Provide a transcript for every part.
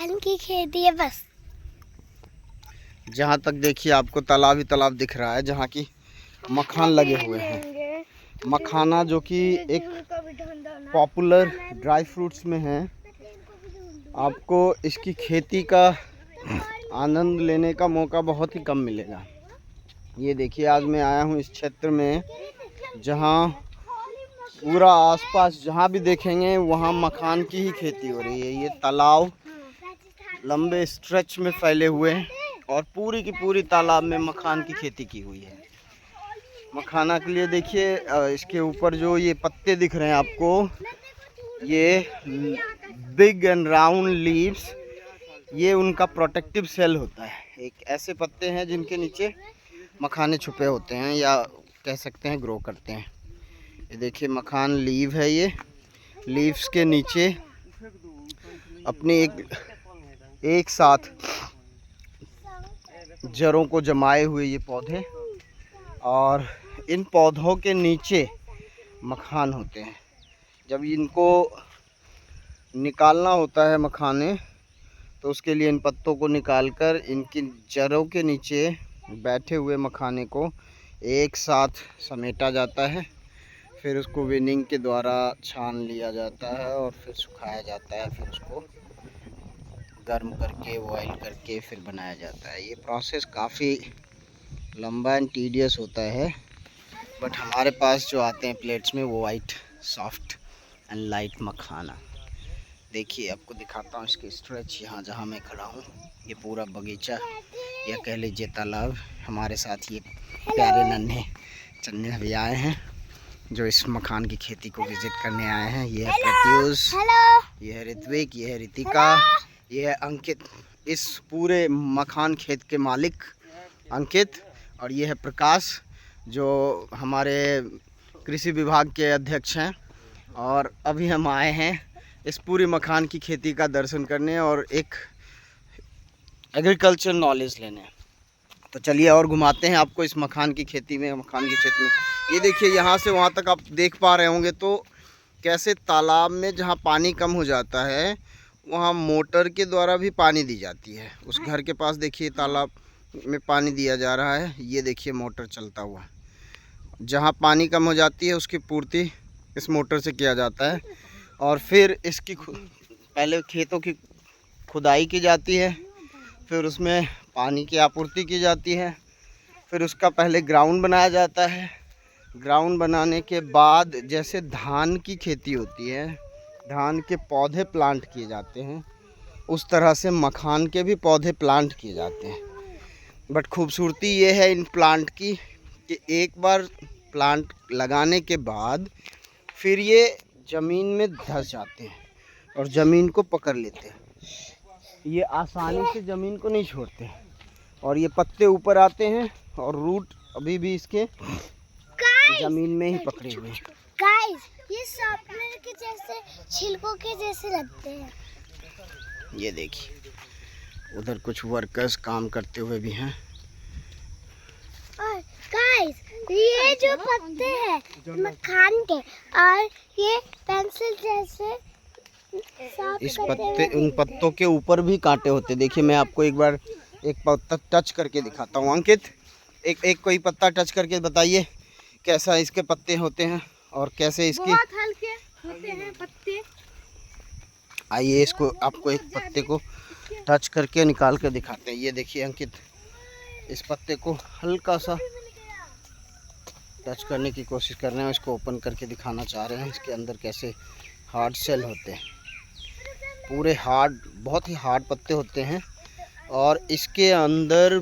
मखान की खेती है बस। जहाँ तक देखिए आपको तालाब ही तालाब दिख रहा है जहाँ की मखान लगे हुए हैं। मखाना जो कि एक पॉपुलर ड्राई फ्रूट्स में है। आपको इसकी खेती का आनंद लेने का मौका बहुत ही कम मिलेगा। ये देखिए आज मैं आया हूँ इस क्षेत्र में जहाँ पूरा आसपास जहाँ भी देखेंगे वहाँ मखान की ही खेती हो रही है। ये तालाब लंबे स्ट्रेच में फैले हुए हैं और पूरी की पूरी तालाब में मखान की खेती की हुई है। मखाना के लिए देखिए इसके ऊपर जो ये पत्ते दिख रहे हैं आपको, ये बिग एंड राउंड लीव्स, ये उनका प्रोटेक्टिव सेल होता है। एक ऐसे पत्ते हैं जिनके नीचे मखाने छुपे होते हैं या कह सकते हैं ग्रो करते हैं। ये देखिए मखान लीव है। ये लीव्स के नीचे अपनी एक साथ जड़ों को जमाए हुए ये पौधे, और इन पौधों के नीचे मखान होते हैं। जब इनको निकालना होता है मखाने, तो उसके लिए इन पत्तों को निकालकर इनकी जड़ों के नीचे बैठे हुए मखाने को एक साथ समेटा जाता है। फिर उसको विनिंग के द्वारा छान लिया जाता है और फिर सुखाया जाता है। फिर उसको गर्म करके बॉयल करके फिर बनाया जाता है। ये प्रोसेस काफ़ी लंबा एंड टीडियस होता है, बट हमारे पास जो आते हैं प्लेट्स में वो वाइट सॉफ्ट एंड लाइट मखाना। देखिए आपको दिखाता हूँ इसके स्ट्रेच। यहाँ जहाँ मैं खड़ा हूँ ये पूरा बगीचा या कह लीजिए तालाब। हमारे साथ ये प्यारे नन्हे चन्ने भी आए हैं जो इस मखान की खेती को विजिट करने आए हैं। ये है प्रत्यूष, ये है ऋत्विक, ये है रितिका, ये है अंकित, इस पूरे मखान खेत के मालिक अंकित, और ये है प्रकाश जो हमारे कृषि विभाग के अध्यक्ष हैं। और अभी हम आए हैं इस पूरी मखान की खेती का दर्शन करने और एक एग्रीकल्चर नॉलेज लेने। तो चलिए और घुमाते हैं आपको इस मखान की खेती में, मखान के क्षेत्र में। ये देखिए यहाँ से वहाँ तक आप देख पा रहे होंगे तो कैसे तालाब में जहाँ पानी कम हो जाता है वहाँ मोटर के द्वारा भी पानी दी जाती है। उस घर के पास देखिए तालाब में पानी दिया जा रहा है। ये देखिए मोटर चलता हुआ, जहाँ पानी कम हो जाती है उसकी पूर्ति इस मोटर से किया जाता है। और फिर इसकी पहले खेतों की खुदाई की जाती है, फिर उसमें पानी की आपूर्ति की जाती है, फिर उसका पहले ग्राउंड बनाया जाता है। ग्राउंड बनाने के बाद जैसे धान की खेती होती है, धान के पौधे प्लांट किए जाते हैं, उस तरह से मखान के भी पौधे प्लांट किए जाते हैं। बट खूबसूरती ये है इन प्लांट की कि एक बार प्लांट लगाने के बाद फिर ये ज़मीन में धंस जाते हैं और ज़मीन को पकड़ लेते हैं। ये आसानी से ज़मीन को नहीं छोड़ते और ये पत्ते ऊपर आते हैं और रूट अभी भी इसके ज़मीन में ही पकड़े हुए हैं। गाइस, ये सॉफ्टवेयर के जैसे छिलकों के जैसे लगते हैं। ये देखिए उधर कुछ वर्कर्स काम करते हुए भी हैं। और गाइस, ये जो पत्ते हैं मखान के, और ये पेंसिल जैसे इस पत्ते, उन पत्तों के ऊपर भी कांटे होते। देखिए मैं आपको एक बार एक पत्ता टच करके दिखाता हूँ। अंकित एक कोई पत्ता टच करके बताइए कैसा इसके पत्ते होते हैं और कैसे इसके बहुत हल्के होते हैं पत्ते। आइए इसको आपको एक पत्ते को टच करके निकाल कर दिखाते हैं। ये देखिए अंकित इस पत्ते को हल्का सा टच करने की कोशिश कर रहे हैं, इसको ओपन करके दिखाना चाह रहे हैं इसके अंदर कैसे हार्ड सेल होते हैं। पूरे हार्ड, बहुत ही हार्ड पत्ते होते हैं और इसके अंदर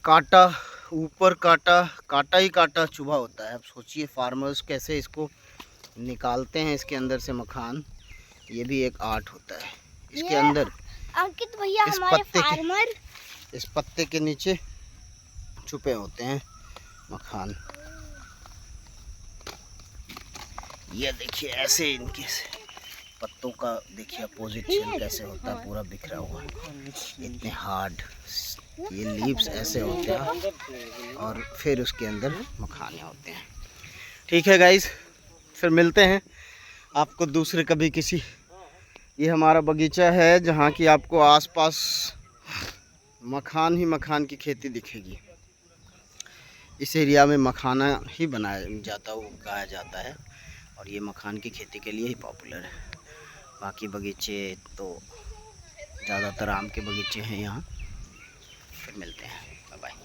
कांटा, ऊपर कांटा ही कांटा चुभा होता है। अब सोचिए फार्मर्स कैसे इसको निकालते हैं इसके अंदर से मखान। ये भी एक आर्ट होता है इसके अंदर। अंकित भैया हमारे फार्मर इस पत्ते के नीचे छुपे होते हैं मखान। ये देखिए ऐसे इनके पत्तों का देखिए अपोजिट शेल कैसे होता है, पूरा बिखरा हुआ, इतने हार्ड ये लीव्स ऐसे होते हैं और फिर उसके अंदर मखाने होते हैं। ठीक है गाइस, फिर मिलते हैं आपको दूसरे कभी किसी ये हमारा बगीचा है जहाँ की आपको आसपास मखान ही मखान की खेती दिखेगी। इस एरिया में मखाना ही बनाया जाता है, उगाया जाता है और ये मखान की खेती के लिए ही पॉपुलर है। बाकी बगीचे तो ज़्यादातर आम के बगीचे हैं यहाँ। फिर मिलते हैं, बाय बाय।